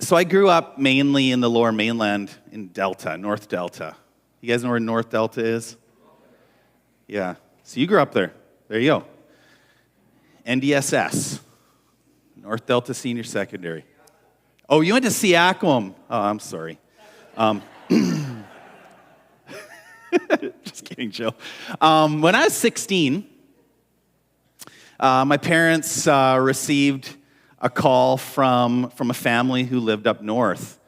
So I grew up mainly in the Lower Mainland in Delta, North Delta. You guys know where North Delta is? Yeah. So you grew up there. There you go. NDSS, North Delta Senior Secondary. Oh, you went to Seacom. Oh, I'm sorry. Just kidding, Jill. When I was 16, my parents received a call from a family who lived up north.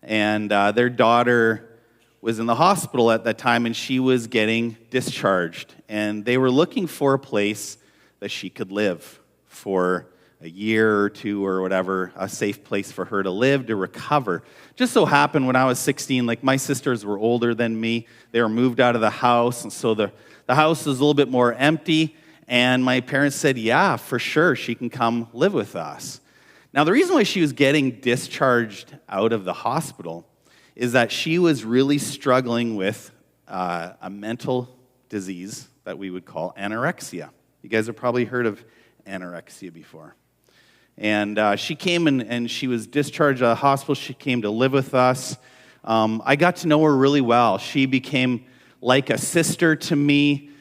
And their daughter was in the hospital at that time, and she was getting discharged. And they were looking for a place that she could live for a year or two or whatever, a safe place for her to live, to recover. Just so happened when I was 16, like my sisters were older than me. They were moved out of the house, and so the house was a little bit more empty. And my parents said, yeah, for sure, she can come live with us. Now, the reason why she was getting discharged out of the hospital is that she was really struggling with a mental disease that we would call anorexia. You guys have probably heard of anorexia before. And she came and she was discharged out of the hospital. She came to live with us. I got to know her really well. She became like a sister to me.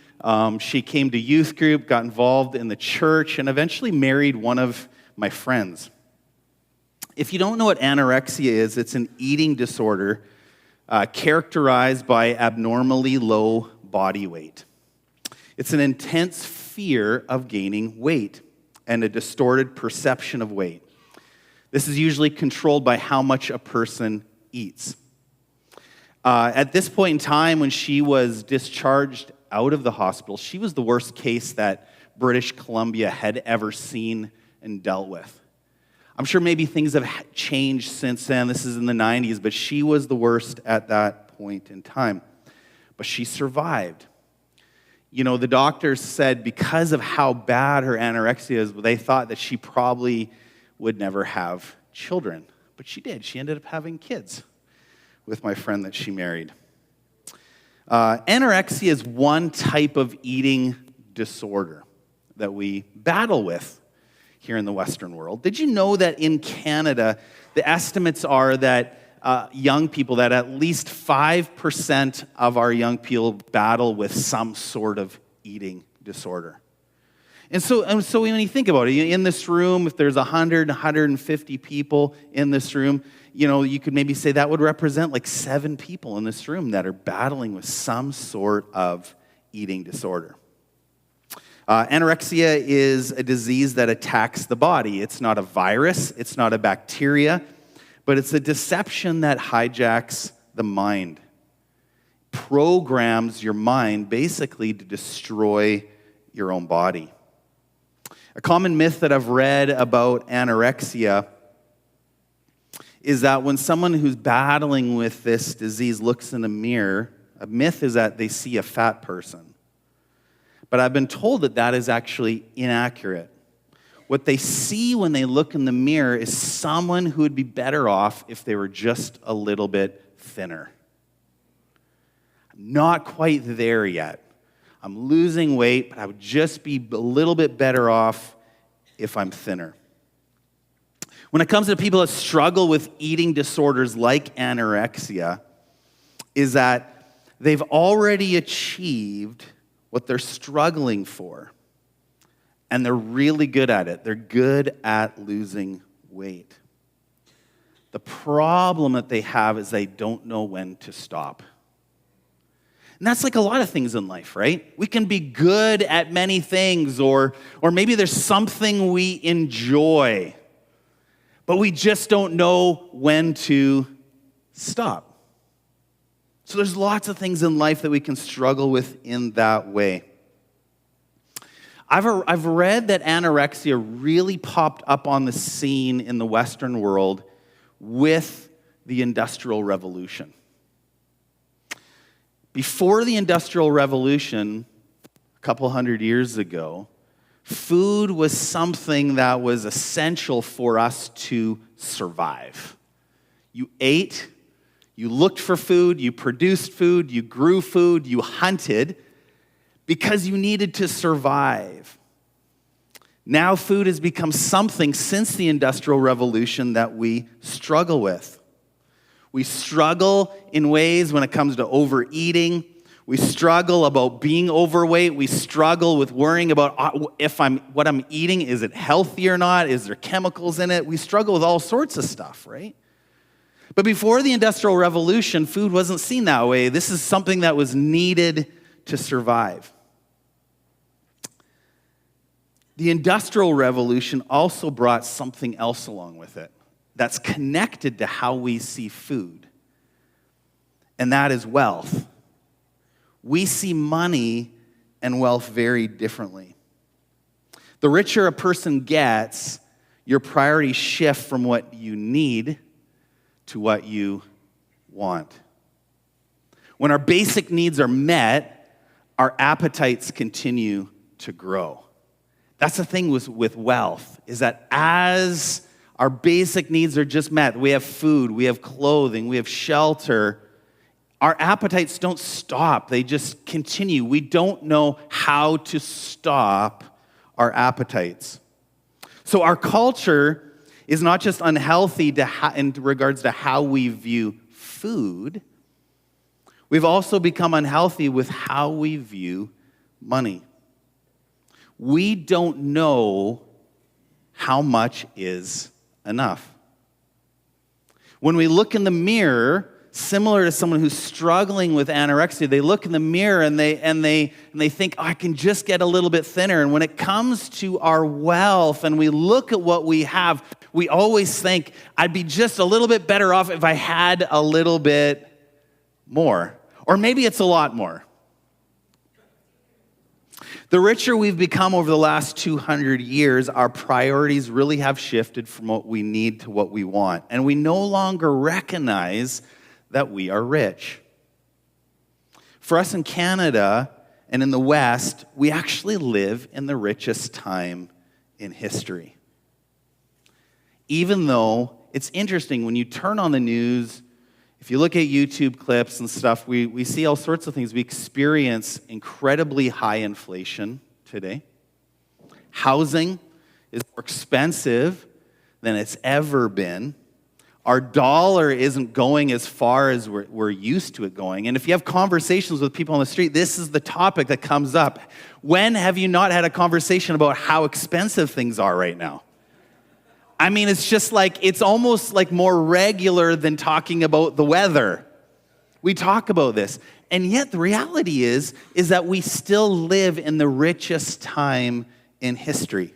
She came to youth group, got involved in the church, and eventually married one of my friends. If you don't know what anorexia is, it's an eating disorder characterized by abnormally low body weight. It's an intense fear of gaining weight and a distorted perception of weight. This is usually controlled by how much a person eats. At this point in time, when she was discharged out of the hospital, she was the worst case that British Columbia had ever seen and dealt with. I'm sure maybe things have changed since then. This is in the 90s, but she was the worst at that point in time. But she survived. You know, the doctors said because of how bad her anorexia is, they thought that she probably would never have children. But she did. She ended up having kids with my friend that she married. Anorexia is one type of eating disorder that we battle with here in the Western world. Did you know that in Canada, the estimates are that young people, that at least 5% of our young people battle with some sort of eating disorder? And so when you think about it, in this room, if there's 100, 150 people in this room, you know, you could maybe say that would represent like 7 people in this room that are battling with some sort of eating disorder. Anorexia is a disease that attacks the body. It's not a virus, it's not a bacteria, but it's a deception that hijacks the mind, programs your mind basically to destroy your own body. A common myth that I've read about anorexia is that when someone who's battling with this disease looks in a mirror, a myth is that they see a fat person. But I've been told that that is actually inaccurate. What they see when they look in the mirror is someone who would be better off if they were just a little bit thinner. I'm not quite there yet. I'm losing weight, but I would just be a little bit better off if I'm thinner. When it comes to people that struggle with eating disorders like anorexia, is that they've already achieved what they're struggling for, and they're really good at it. They're good at losing weight. The problem that they have is they don't know when to stop. And that's like a lot of things in life, right? We can be good at many things, or maybe there's something we enjoy, but we just don't know when to stop. So there's lots of things in life that we can struggle with in that way. I've read that anorexia really popped up on the scene in the Western world with the Industrial Revolution. Before the Industrial Revolution, a couple hundred years ago, food was something that was essential for us to survive. You ate, you looked for food, you produced food, you grew food, you hunted because you needed to survive. Now food has become something since the Industrial Revolution that we struggle with. We struggle in ways when it comes to overeating. We struggle about being overweight. We struggle with worrying about what I'm eating, is it healthy or not? Is there chemicals in it? We struggle with all sorts of stuff, right? But before the Industrial Revolution, food wasn't seen that way. This is something that was needed to survive. The Industrial Revolution also brought something else along with it that's connected to how we see food, and that is wealth. We see money and wealth very differently. The richer a person gets, your priorities shift from what you need to what you want. When our basic needs are met, our appetites continue to grow. That's the thing with wealth, is that as our basic needs are just met, we have food, we have clothing, we have shelter, our appetites don't stop, they just continue. We don't know how to stop our appetites. So our culture is not just unhealthy in regards to how we view food, we've also become unhealthy with how we view money. We don't know how much is enough. When we look in the mirror, similar to someone who's struggling with anorexia, they look in the mirror and they think, I can just get a little bit thinner. And when it comes to our wealth and we look at what we have, we always think, I'd be just a little bit better off if I had a little bit more. Or maybe it's a lot more. The richer we've become over the last 200 years, our priorities really have shifted from what we need to what we want. And we no longer recognize that we are rich. For us in Canada and in the West, we actually live in the richest time in history. Even though it's interesting, when you turn on the news, if you look at YouTube clips and stuff, we see all sorts of things. We experience incredibly high inflation today. Housing is more expensive than it's ever been. Our dollar isn't going as far as we're used to it going. And if you have conversations with people on the street, this is the topic that comes up. When have you not had a conversation about how expensive things are right now? I mean, it's just like, it's almost like more regular than talking about the weather. We talk about this. And yet the reality is that we still live in the richest time in history.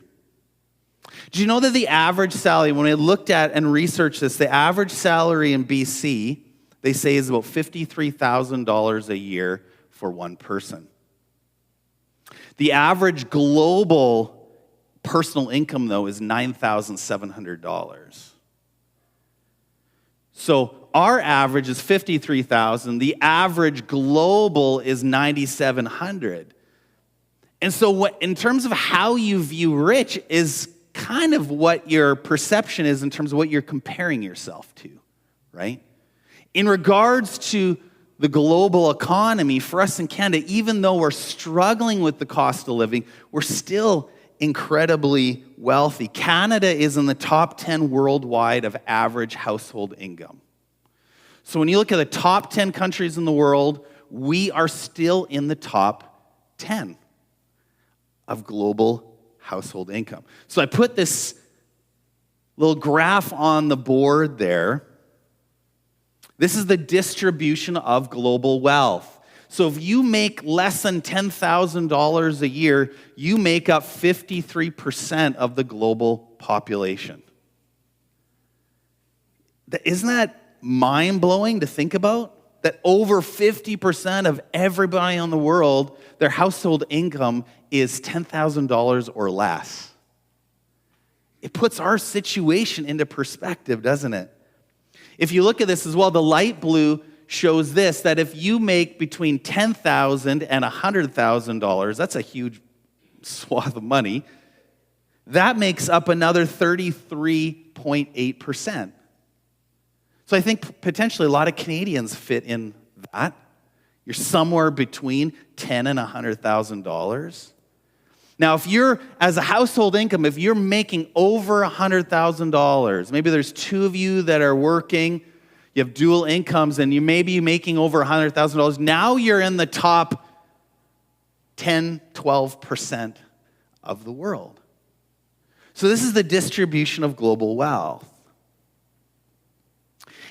Do you know that the average salary, when I looked at and researched this, the average salary in BC, they say is about $53,000 a year for one person. The average global personal income, though, is $9,700. So our average is $53,000. The average global is $9,700. And so in terms of how you view rich is kind of what your perception is in terms of what you're comparing yourself to, right? In regards to the global economy, for us in Canada, even though we're struggling with the cost of living, we're still incredibly wealthy. Canada is in the top 10 worldwide of average household income. So when you look at the top 10 countries in the world, we are still in the top 10 of global household income. So I put this little graph on the board there. This is the distribution of global wealth. So if you make less than $10,000 a year, you make up 53% of the global population. Isn't that mind-blowing to think about? That over 50% of everybody in the world, their household income is $10,000 or less. It puts our situation into perspective, doesn't it? If you look at this as well, the light blue shows this, that if you make between $10,000 and $100,000, that's a huge swath of money, that makes up another 33.8%. So I think potentially a lot of Canadians fit in that. You're somewhere between $10,000 and $100,000. Now, if you're, as a household income, if you're making over $100,000, maybe there's two of you that are working, you have dual incomes, and you may be making over $100,000, now you're in the top 10, 12% of the world. So this is the distribution of global wealth.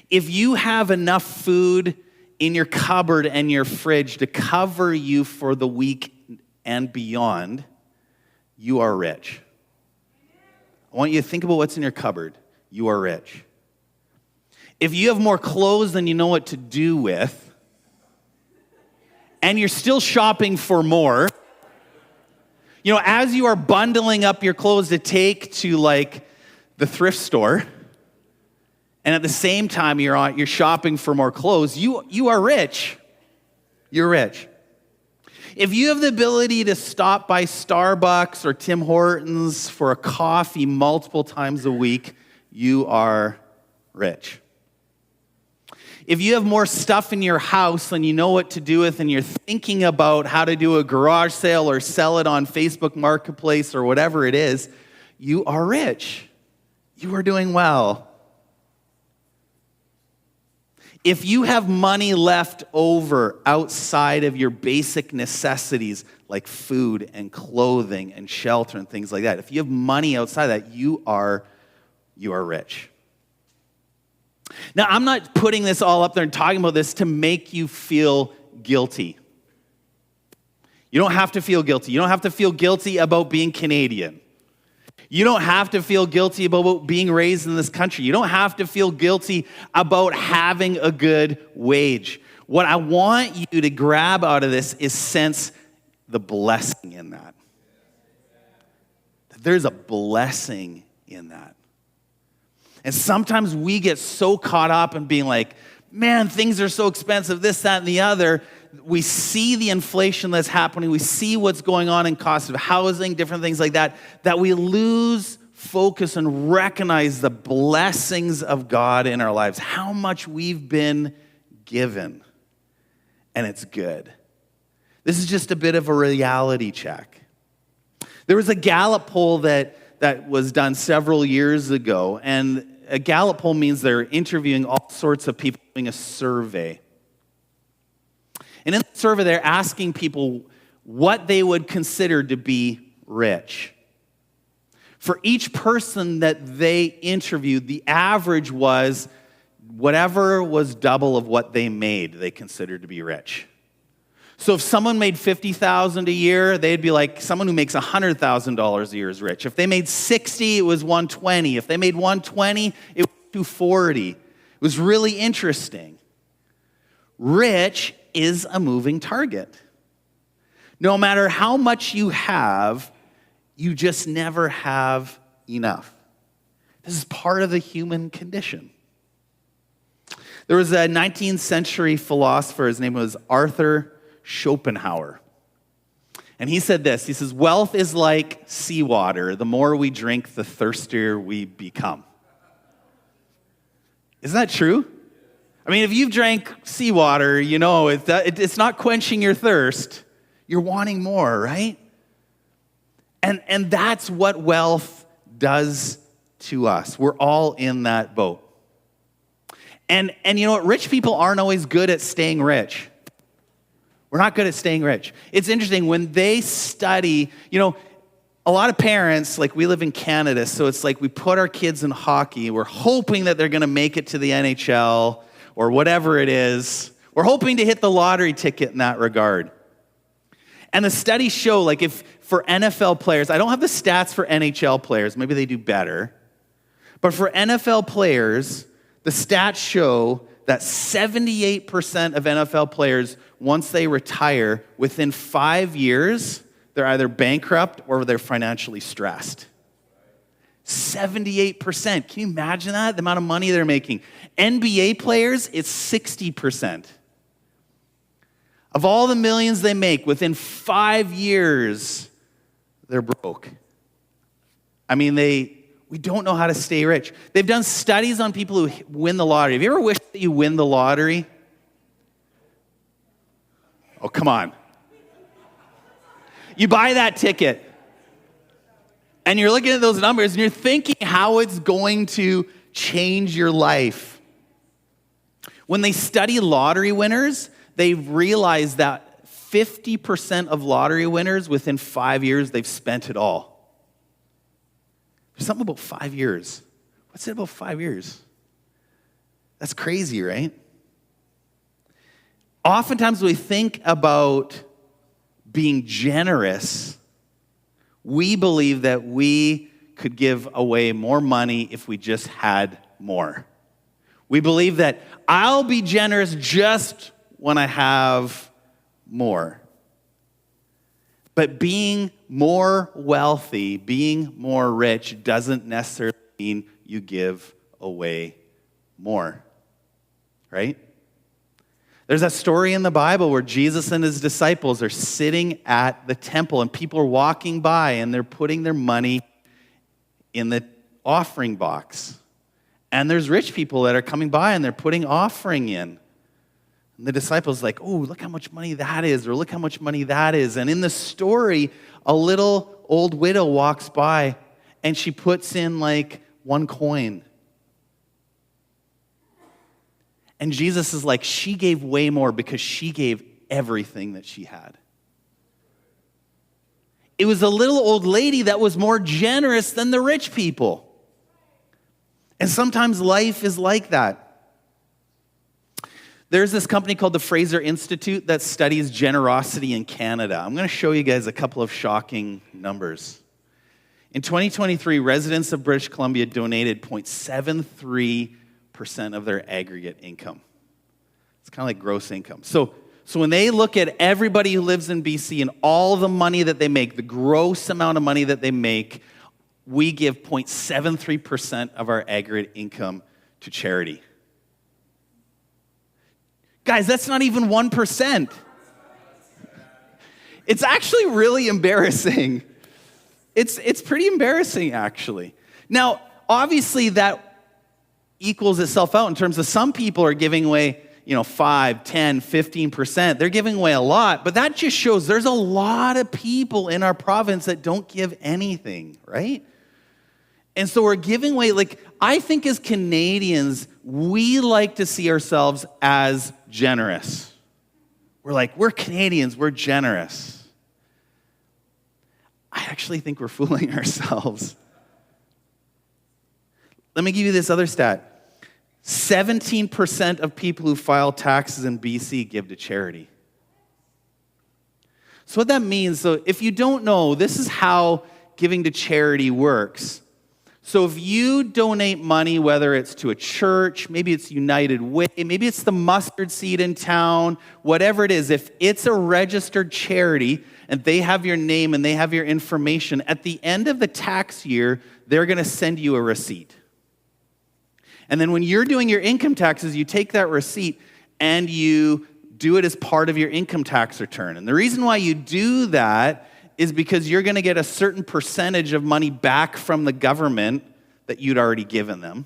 If you have enough food in your cupboard and your fridge to cover you for the week and beyond, you are rich. I want you to think about what's in your cupboard. You are rich. If you have more clothes than you know what to do with, and you're still shopping for more, you know, as you are bundling up your clothes to take to like the thrift store, and at the same time you're shopping for more clothes, you are rich. You're rich. If you have the ability to stop by Starbucks or Tim Hortons for a coffee multiple times a week, you are rich. If you have more stuff in your house than you know what to do with, and you're thinking about how to do a garage sale or sell it on Facebook Marketplace or whatever it is, you are rich. You are doing well. If you have money left over outside of your basic necessities like food and clothing and shelter and things like that, if you have money outside that, you are rich. Now, I'm not putting this all up there and talking about this to make you feel guilty. You don't have to feel guilty. You don't have to feel guilty about being Canadian. You don't have to feel guilty about being raised in this country. You don't have to feel guilty about having a good wage. What I want you to grab out of this is sense the blessing in that. There's a blessing in that. And sometimes we get so caught up in being like, man, things are so expensive, this, that, and the other. We see the inflation that's happening. We see what's going on in cost of housing, different things like that, that we lose focus and recognize the blessings of God in our lives, how much we've been given, and it's good. This is just a bit of a reality check. There was a Gallup poll that was done several years ago, and a Gallup poll means they're interviewing all sorts of people, doing a survey. And in the survey, they're asking people what they would consider to be rich. For each person that they interviewed, the average was whatever was double of what they made, they considered to be rich. So if someone made $50,000 a year, they'd be like, someone who makes $100,000 a year is rich. If they made $60,000, it was $120,000. If they made $120,000, it was $240,000. It was really interesting. Rich is a moving target. No matter how much you have, you just never have enough. This is part of the human condition. There was a 19th century philosopher, his name was Arthur Schopenhauer. And he said this, he says, wealth is like seawater. The more we drink, the thirstier we become. Isn't that true? I mean, if you've drank seawater, you know it's not quenching your thirst. You're wanting more, right? And that's what wealth does to us. We're all in that boat. And you know what? Rich people aren't always good at staying rich. We're not good at staying rich. It's interesting, when they study, you know, a lot of parents, like we live in Canada, so it's like we put our kids in hockey. We're hoping that they're going to make it to the NHL or whatever it is. We're hoping to hit the lottery ticket in that regard. And the studies show, like if for NFL players, I don't have the stats for NHL players, maybe they do better. But for NFL players, the stats show that 78% of NFL players, once they retire, within 5 years, they're either bankrupt or they're financially stressed. 78%. Can you imagine that? The amount of money they're making. NBA players, it's 60%. Of all the millions they make, within 5 years, they're broke. I mean, we don't know how to stay rich. They've done studies on people who win the lottery. Have you ever wished that you win the lottery? Oh, come on. You buy that ticket. And you're looking at those numbers and you're thinking how it's going to change your life. When they study lottery winners, they realize that 50% of lottery winners, within 5 years, they've spent it all. There's something about 5 years. What's it about 5 years? That's crazy, right? Oftentimes we think about being generous, we believe that we could give away more money if we just had more. We believe that I'll be generous just when I have more. But being more wealthy, being more rich, doesn't necessarily mean you give away more, right? There's a story in the Bible where Jesus and his disciples are sitting at the temple and people are walking by and they're putting their money in the offering box. And there's rich people that are coming by and they're putting offering in. And the disciples are like, oh, look how much money that is, or look how much money that is. And in the story, a little old widow walks by and she puts in like 1 coin. And Jesus is like, she gave way more because she gave everything that she had. It was a little old lady that was more generous than the rich people. And sometimes life is like that. There's this company called the Fraser Institute that studies generosity in Canada. I'm going to show you guys a couple of shocking numbers. In 2023, residents of British Columbia donated 0.73% of their aggregate income. It's kind of like gross income. So when they look at everybody who lives in BC and all the money that they make, the gross amount of money that they make, we give 0.73% of our aggregate income to charity. Guys, that's not even 1%. It's actually really embarrassing. It's pretty embarrassing, actually. Now, obviously, that equals itself out in terms of some people are giving away, 5, 10, 15%. They're giving away a lot, but that just shows there's a lot of people in our province that don't give anything, right? And so we're giving away, I think as Canadians, we like to see ourselves as generous. We're Canadians, we're generous. I actually think we're fooling ourselves. Let me give you this other stat. 17% of people who file taxes in BC give to charity. So what that means, so if you don't know, this is how giving to charity works. So if you donate money, whether it's to a church, maybe it's United Way, maybe it's the mustard seed in town, whatever it is, if it's a registered charity and they have your name and they have your information, at the end of the tax year, they're going to send you a receipt. And then when you're doing your income taxes, you take that receipt and you do it as part of your income tax return. And the reason why you do that is because you're going to get a certain percentage of money back from the government that you'd already given them.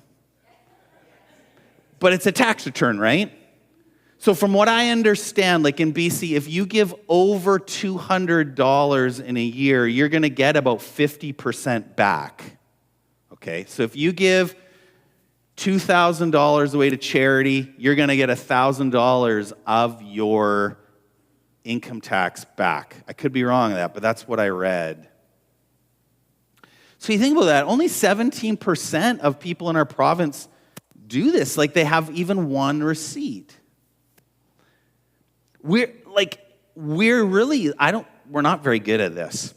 But it's a tax return, right? So from what I understand, in BC, if you give over $200 in a year, you're going to get about 50% back. Okay, so if you give $2,000 away to charity, you're going to get $1,000 of your income tax back. I could be wrong on that, but that's what I read. So you think about that, only 17% of people in our province do this. They have even one receipt. We're not very good at this.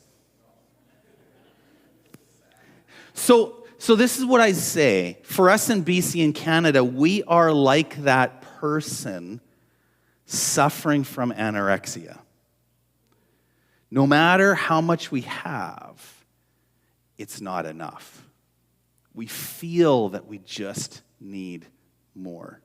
So this is what I say. For us in BC and Canada, we are like that person suffering from anorexia. No matter how much we have, it's not enough. We feel that we just need more.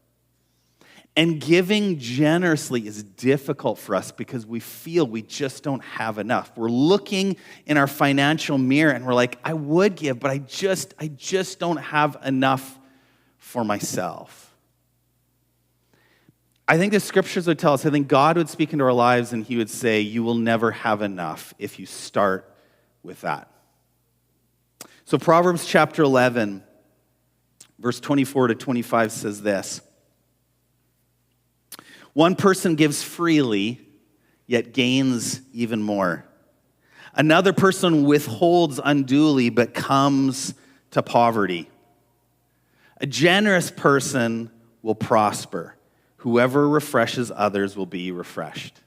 And giving generously is difficult for us because we feel we just don't have enough. We're looking in our financial mirror and we're like, I would give, but I just don't have enough for myself. I think the scriptures would tell us, I think God would speak into our lives and he would say, you will never have enough if you start with that. So Proverbs chapter 11, verse 24 to 25 says this. One person gives freely, yet gains even more. Another person withholds unduly, but comes to poverty. A generous person will prosper. Whoever refreshes others will be refreshed.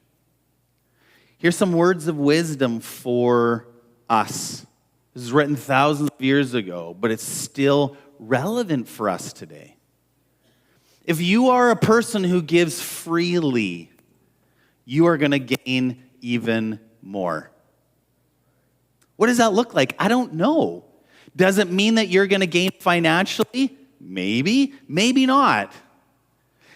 Here's some words of wisdom for us. This was written thousands of years ago, but it's still relevant for us today. If you are a person who gives freely, you are going to gain even more. What does that look like? I don't know. Does it mean that you're going to gain financially? Maybe, maybe not.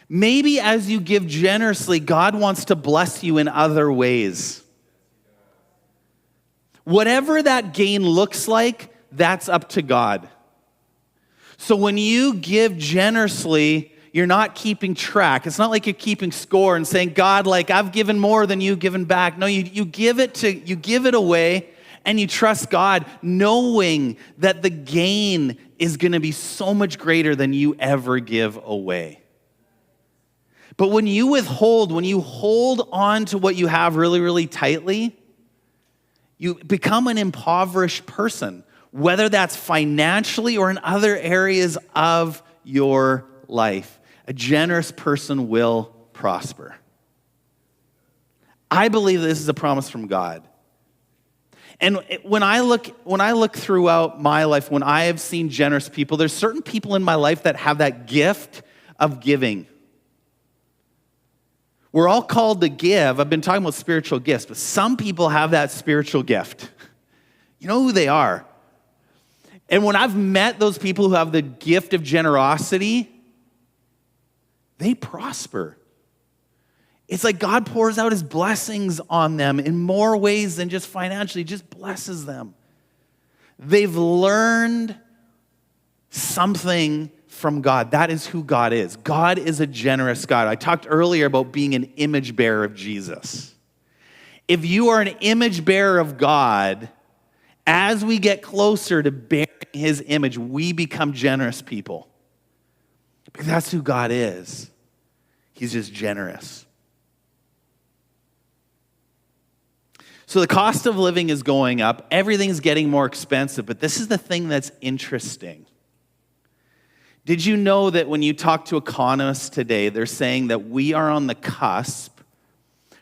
Maybe as you give generously, God wants to bless you in other ways. Whatever that gain looks like, that's up to God. So when you give generously, you're not keeping track. It's not like you're keeping score and saying, God, like I've given more than you've given back. No, you give it away and you trust God, knowing that the gain is going to be so much greater than you ever give away. But when you hold on to what you have really, really tightly, you become an impoverished person, whether that's financially or in other areas of your life. A generous person will prosper. I believe this is a promise from God. And when I look throughout my life, when I have seen generous people, there's certain people in my life that have that gift of giving. We're all called to give. I've been talking about spiritual gifts, but some people have that spiritual gift. You know who they are. And when I've met those people who have the gift of generosity, they prosper. It's like God pours out his blessings on them in more ways than just financially, just blesses them. They've learned something from God. That is who God is. God is a generous God. I talked earlier about being an image bearer of Jesus. If you are an image bearer of God, as we get closer to bearing his image, we become generous people. Because that's who God is. He's just generous. So the cost of living is going up. Everything's getting more expensive. But this is the thing that's interesting. Did you know that when you talk to economists today, they're saying that we are on the cusp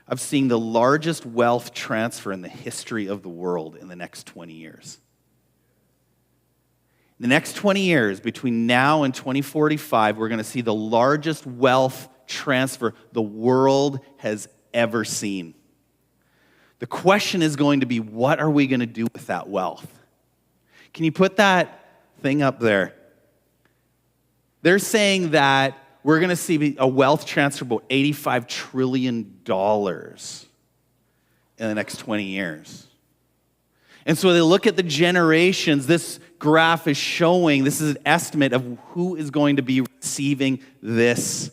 of seeing the largest wealth transfer in the history of the world in the next 20 years? In the next 20 years, between now and 2045, we're going to see the largest wealth transfer the world has ever seen. The question is going to be, what are we going to do with that wealth? Can you put that thing up there? They're saying that we're going to see a wealth transfer of about $85 trillion in the next 20 years. And so they look at the generations. This graph is showing, this is an estimate of who is going to be receiving this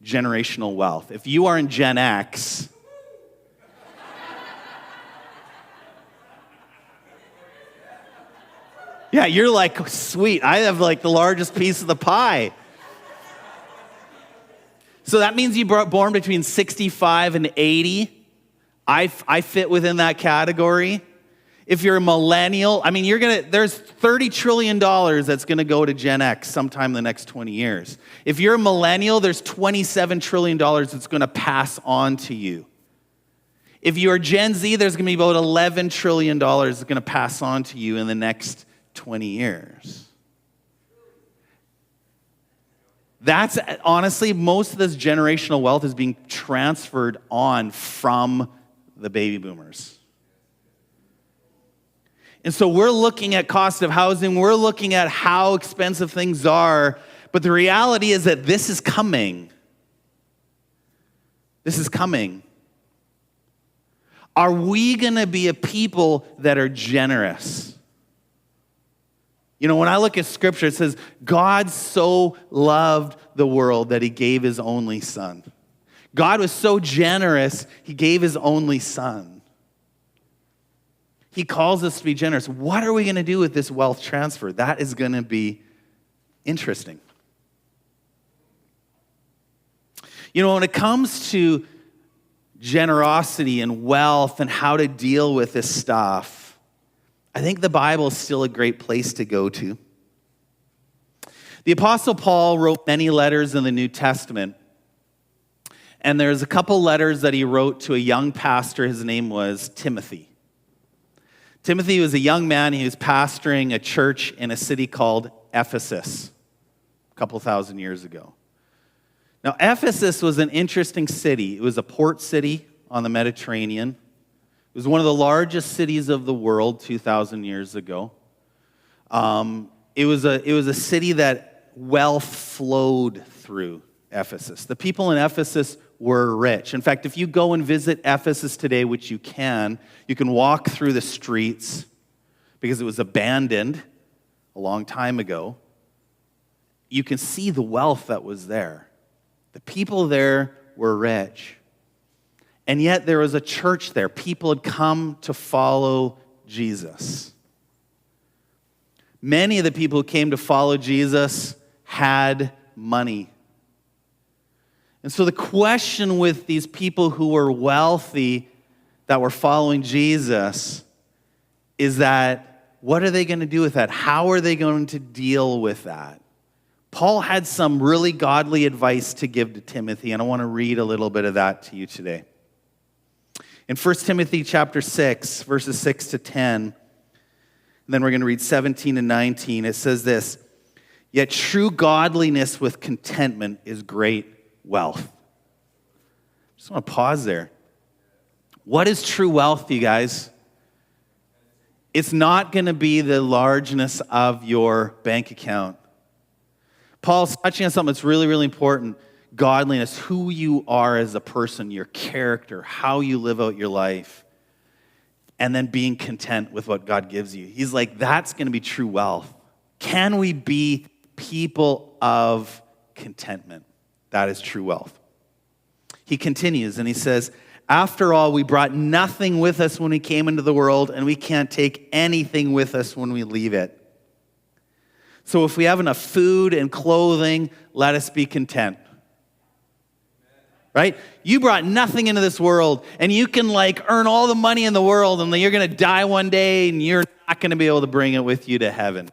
generational wealth. If you are in Gen X, yeah, you're like, sweet, I have like the largest piece of the pie. So that means you were born between 65 and 80. I fit within that category. If you're a millennial, I mean, there's $30 trillion that's gonna go to Gen X sometime in the next 20 years. If you're a millennial, there's $27 trillion that's gonna pass on to you. If you're Gen Z, there's gonna be about $11 trillion that's gonna pass on to you in the next 20 years. That's honestly, most of this generational wealth is being transferred on from the baby boomers. And so we're looking at cost of housing, we're looking at how expensive things are, but the reality is that this is coming. This is coming. Are we going to be a people that are generous? You know, when I look at Scripture, it says, God so loved the world that he gave his only son. God was so generous, he gave his only son. He calls us to be generous. What are we going to do with this wealth transfer? That is going to be interesting. You know, when it comes to generosity and wealth and how to deal with this stuff, I think the Bible is still a great place to go to. The Apostle Paul wrote many letters in the New Testament. And there's a couple letters that he wrote to a young pastor. His name was Timothy. Timothy was a young man. He was pastoring a church in a city called Ephesus a couple thousand years ago. Now, Ephesus was an interesting city. It was a port city on the Mediterranean. It was one of the largest cities of the world 2,000 years ago. It was a city that wealth flowed through Ephesus. The people in Ephesus were rich. In fact, if you go and visit Ephesus today, which you can walk through the streets because it was abandoned a long time ago. You can see the wealth that was there. The people there were rich. And yet there was a church there. People had come to follow Jesus. Many of the people who came to follow Jesus had money. And so the question with these people who were wealthy that were following Jesus is that, what are they going to do with that? How are they going to deal with that? Paul had some really godly advice to give to Timothy, and I want to read a little bit of that to you today. In 1 Timothy chapter 6, verses 6 to 10, and then we're going to read 17 and 19, it says this, "Yet true godliness with contentment is great wealth." Just want to pause there. What is true wealth, you guys? It's not going to be the largeness of your bank account. Paul's touching on something that's really, really important. Godliness, who you are as a person, your character, how you live out your life, and then being content with what God gives you. He's like, that's going to be true wealth. Can we be people of contentment? That is true wealth. He continues and he says, "After all, we brought nothing with us when we came into the world, and we can't take anything with us when we leave it. So if we have enough food and clothing, let us be content." Right? You brought nothing into this world, and you can earn all the money in the world, and you're going to die one day, and you're not going to be able to bring it with you to heaven.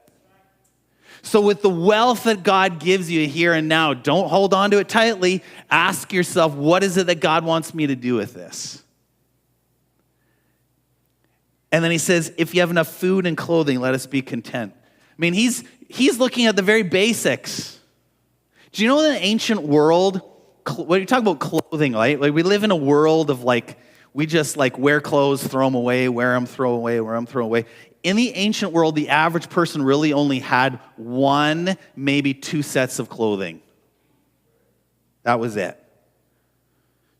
So with the wealth that God gives you here and now, don't hold on to it tightly. Ask yourself, what is it that God wants me to do with this? And then he says, if you have enough food and clothing, let us be content. I mean, he's looking at the very basics. Do you know in the ancient world, when you talk about clothing, right? We live in a world of we just wear clothes, throw them away, wear them, throw away, wear them, throw away. In the ancient world, the average person really only had one, maybe two sets of clothing. That was it.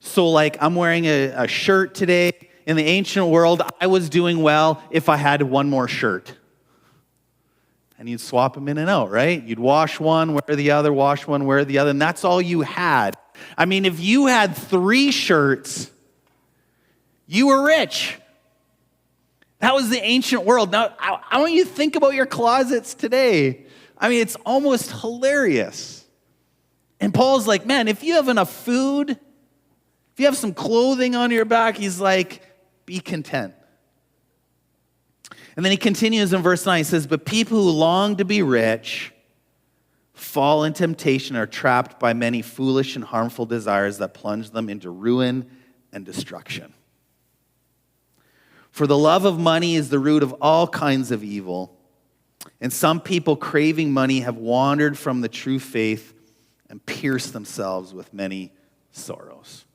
So I'm wearing a shirt today. In the ancient world, I was doing well if I had one more shirt. And you'd swap them in and out, right? You'd wash one, wear the other, wash one, wear the other, and that's all you had. I mean, if you had 3 shirts, you were rich. That was the ancient world. Now, I want you to think about your closets today. I mean, it's almost hilarious. And Paul's like, man, if you have enough food, if you have some clothing on your back, he's like, be content. And then he continues in verse 9, he says, "But people who long to be rich fall in temptation, are trapped by many foolish and harmful desires that plunge them into ruin and destruction. For the love of money is the root of all kinds of evil, and some people craving money have wandered from the true faith and pierced themselves with many sorrows."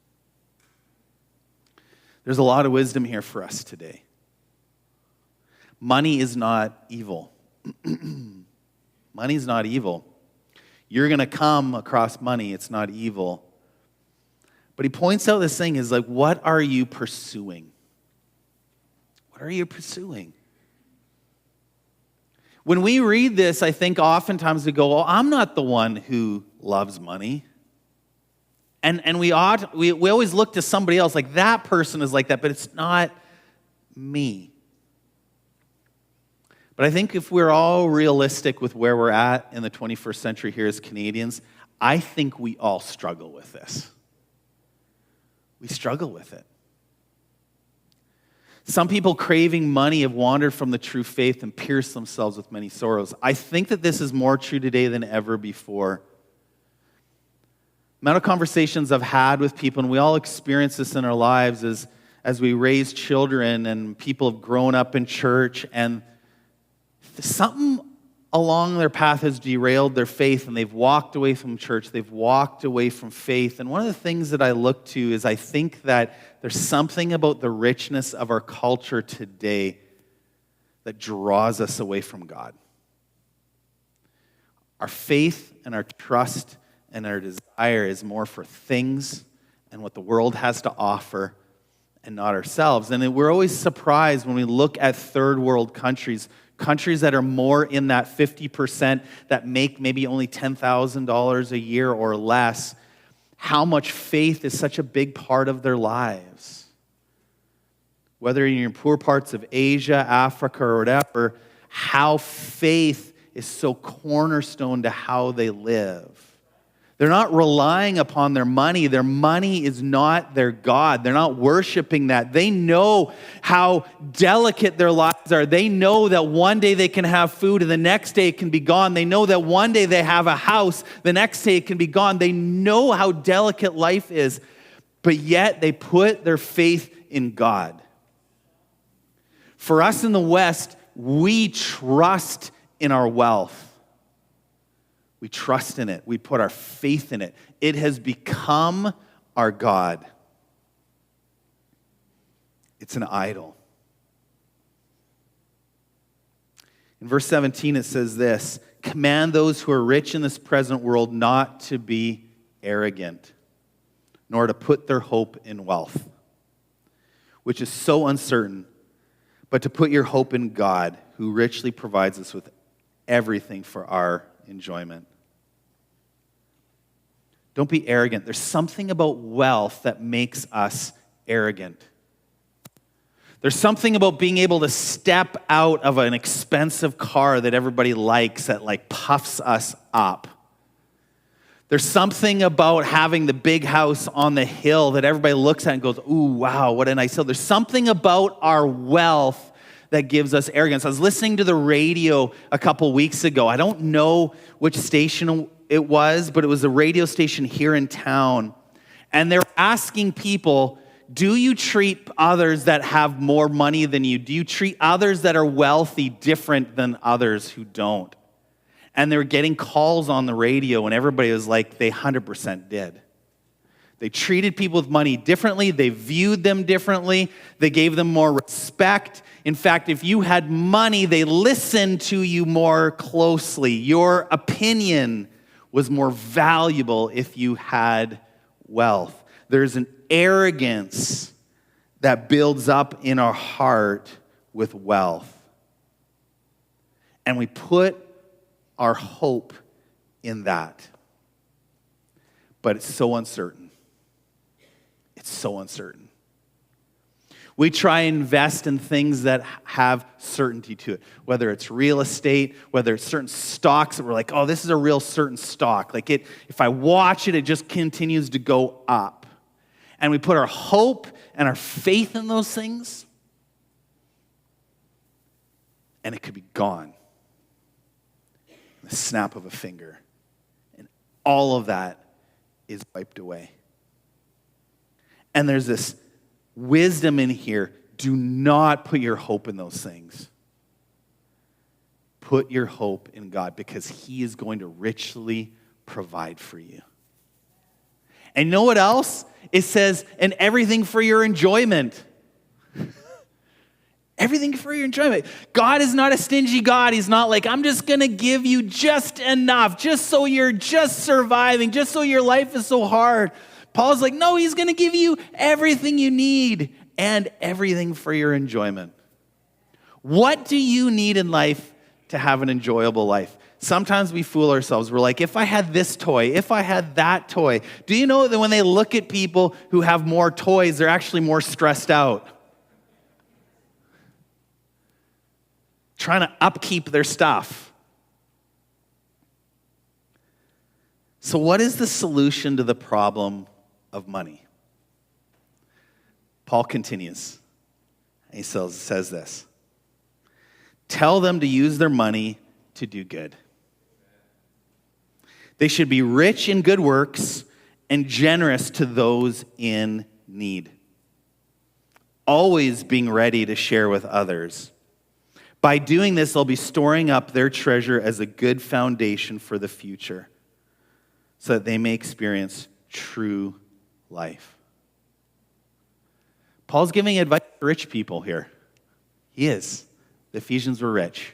There's a lot of wisdom here for us today. Money is not evil. Money's not evil. You're going to come across money. It's not evil. But he points out this thing is what are you pursuing? What are you pursuing? When we read this, I think oftentimes we go, well, I'm not the one who loves money. And we always look to somebody else, that person is like that, but it's not me. But I think if we're all realistic with where we're at in the 21st century here as Canadians, I think we all struggle with this. We struggle with it. Some people craving money have wandered from the true faith and pierced themselves with many sorrows. I think that this is more true today than ever before. The amount of conversations I've had with people, and we all experience this in our lives as we raise children and people have grown up in church, and something along their path has derailed their faith, and they've walked away from church, they've walked away from faith. And one of the things that I look to is I think that there's something about the richness of our culture today that draws us away from God. Our faith and our trust and our desire is more for things and what the world has to offer and not ourselves. And we're always surprised when we look at third world countries that are more in that 50% that make maybe only $10,000 a year or less, how much faith is such a big part of their lives. Whether you're in poor parts of Asia, Africa, or whatever, how faith is so cornerstone to how they live. They're not relying upon their money. Their money is not their God. They're not worshiping that. They know how delicate their lives are. They know that one day they can have food and the next day it can be gone. They know that one day they have a house, the next day it can be gone. They know how delicate life is, but yet they put their faith in God. For us in the West, we trust in our wealth. We trust in it. We put our faith in it. It has become our God. It's an idol. In verse 17 it says this, "Command those who are rich in this present world not to be arrogant, nor to put their hope in wealth, which is so uncertain, but to put your hope in God, who richly provides us with everything for our enjoyment." Don't be arrogant. There's something about wealth that makes us arrogant. There's something about being able to step out of an expensive car that everybody likes that like puffs us up. There's something about having the big house on the hill that everybody looks at and goes, "Ooh, wow, what a nice hill." There's something about our wealth that gives us arrogance. I was listening to the radio a couple weeks ago. I don't know which station it was, but it was a radio station here in town. And they're asking people, do you treat others that have more money than you? Do you treat others that are wealthy different than others who don't? And they were getting calls on the radio, and everybody was like, they 100% did. They treated people with money differently. They viewed them differently. They gave them more respect. In fact, if you had money, they listened to you more closely. Your opinion was more valuable if you had wealth. There's an arrogance that builds up in our heart with wealth. And we put our hope in that. But it's so uncertain. It's so uncertain. We try and invest in things that have certainty to it, whether it's real estate, whether it's certain stocks that we're like, oh, this is a real certain stock. Like if I watch it, it just continues to go up. And we put our hope and our faith in those things, and it could be gone in the snap of a finger. And all of that is wiped away. And there's this wisdom in here. Do not put your hope in those things. Put your hope in God, because He is going to richly provide for you. And you know what else? It says, and everything for your enjoyment. Everything for your enjoyment. God is not a stingy God. He's not like, I'm just going to give you just enough, just so you're just surviving, just so your life is so hard. Paul's like, no, He's going to give you everything you need and everything for your enjoyment. What do you need in life to have an enjoyable life? Sometimes we fool ourselves. We're like, if I had this toy, if I had that toy. Do you know that when they look at people who have more toys, they're actually more stressed out? trying to upkeep their stuff. So what is the solution to the problem of money? Paul continues. He says this. Tell them to use their money to do good. They should be rich in good works and generous to those in need, always being ready to share with others. By doing this, they'll be storing up their treasure as a good foundation for the future, so that they may experience true life. Paul's giving advice to rich people here. He is. The Ephesians were rich.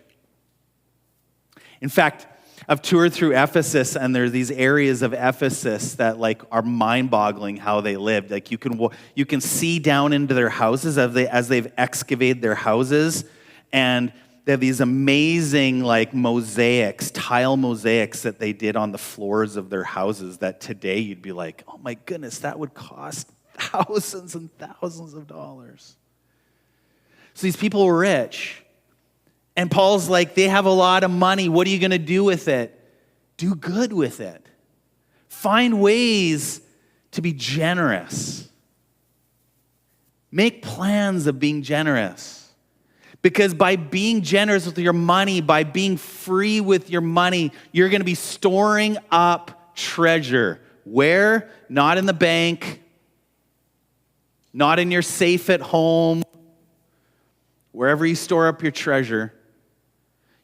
In fact, I've toured through Ephesus, and there are these areas of Ephesus that are mind-boggling how they lived. You can see down into their houses as they've excavated their houses, and they have these amazing mosaics, tile mosaics that they did on the floors of their houses that today you'd be like, oh my goodness, that would cost thousands and thousands of dollars. So these people were rich. And Paul's like, they have a lot of money. What are you going to do with it? Do good with it. Find ways to be generous. Make plans of being generous. Because by being generous with your money, by being free with your money, you're going to be storing up treasure. Where? Not in the bank. Not in your safe at home. Wherever you store up your treasure,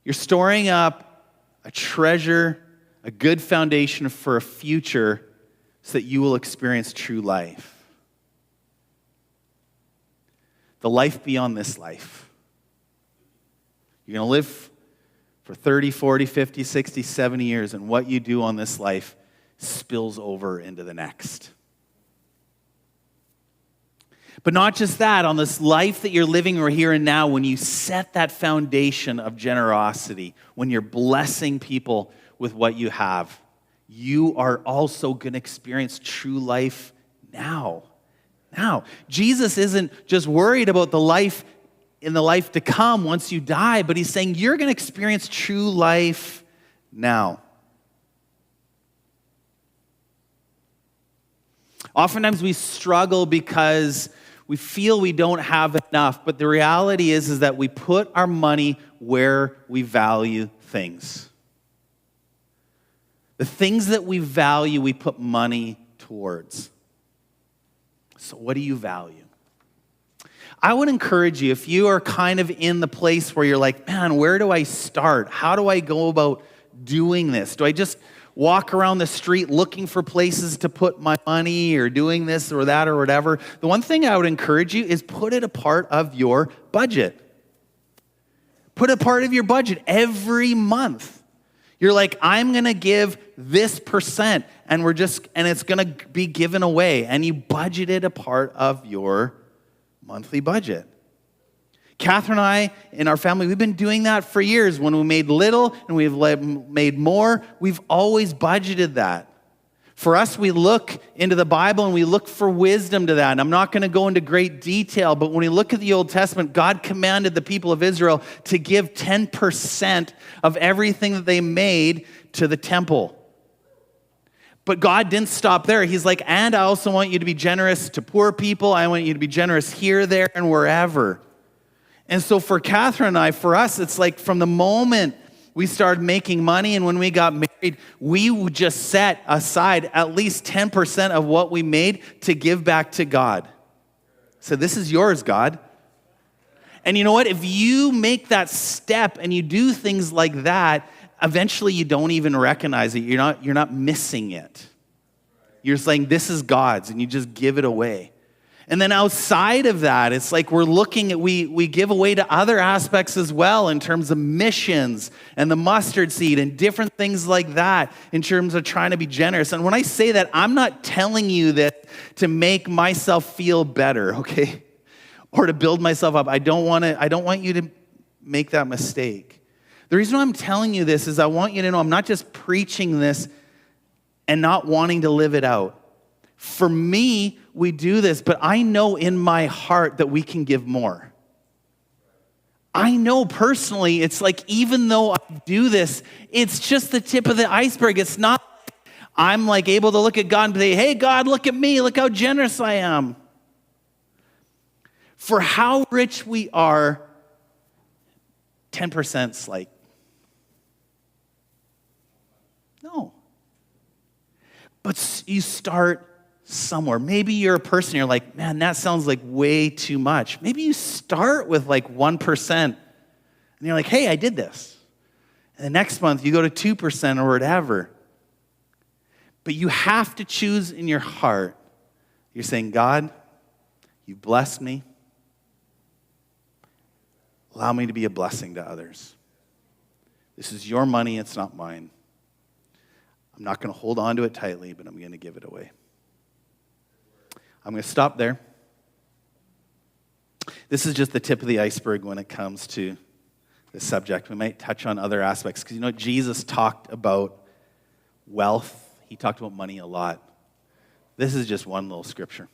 you're storing up a treasure, a good foundation for a future so that you will experience true life. The life beyond this life. You're going to live for 30, 40, 50, 60, 70 years, and what you do on this life spills over into the next. But not just that, on this life that you're living right here and now, when you set that foundation of generosity, when you're blessing people with what you have, you are also going to experience true life now. Now, Jesus isn't just worried about the life in the life to come once you die, but he's saying you're going to experience true life now. Oftentimes we struggle because we feel we don't have enough, but the reality is that we put our money where we value things. The things that we value, we put money towards. So what do you value? I would encourage you, if you are kind of in the place where you're like, man, where do I start? How do I go about doing this? Do I just walk around the street looking for places to put my money or doing this or that or whatever? The one thing I would encourage you is put it a part of your budget. Put a part of your budget every month. You're like, I'm going to give this percent and it's going to be given away. And you budget it a part of your monthly budget. Catherine and I, in our family, we've been doing that for years. When we made little and we've made more, we've always budgeted that. For us, we look into the Bible and we look for wisdom to that. And I'm not going to go into great detail, but when we look at the Old Testament, God commanded the people of Israel to give 10% of everything that they made to the temple. But God didn't stop there. He's like, and I also want you to be generous to poor people. I want you to be generous here, there, and wherever. And so for Catherine and I, for us, it's like from the moment we started making money and when we got married, we would just set aside at least 10% of what we made to give back to God. So this is yours, God. And you know what? If you make that step and you do things like that, eventually you don't even recognize it. You're not missing it. You're saying, this is God's, and you just give it away. And then outside of that, it's like we're looking at, we give away to other aspects as well in terms of missions and the mustard seed and different things like that in terms of trying to be generous. And when I say that, I'm not telling you that to make myself feel better, okay? Or to build myself up. I don't want you to make that mistake. The reason I'm telling you this is I want you to know I'm not just preaching this and not wanting to live it out. For me, we do this, but I know in my heart that we can give more. I know personally, it's like, even though I do this, it's just the tip of the iceberg. It's not, I'm like able to look at God and say, hey, God, look at me. Look how generous I am. For how rich we are, 10%'s like, no. But you start somewhere. Maybe you're a person, you're like, man, that sounds like way too much. Maybe you start with like 1%, and you're like, hey, I did this. And the next month you go to 2% or whatever. But you have to choose in your heart. You're saying, God, you've blessed me. Allow me to be a blessing to others. This is your money, it's not mine. I'm not going to hold on to it tightly, but I'm going to give it away. I'm going to stop there. This is just the tip of the iceberg when it comes to the subject. We might touch on other aspects, because Jesus talked about wealth. He talked about money a lot. This is just one little scripture.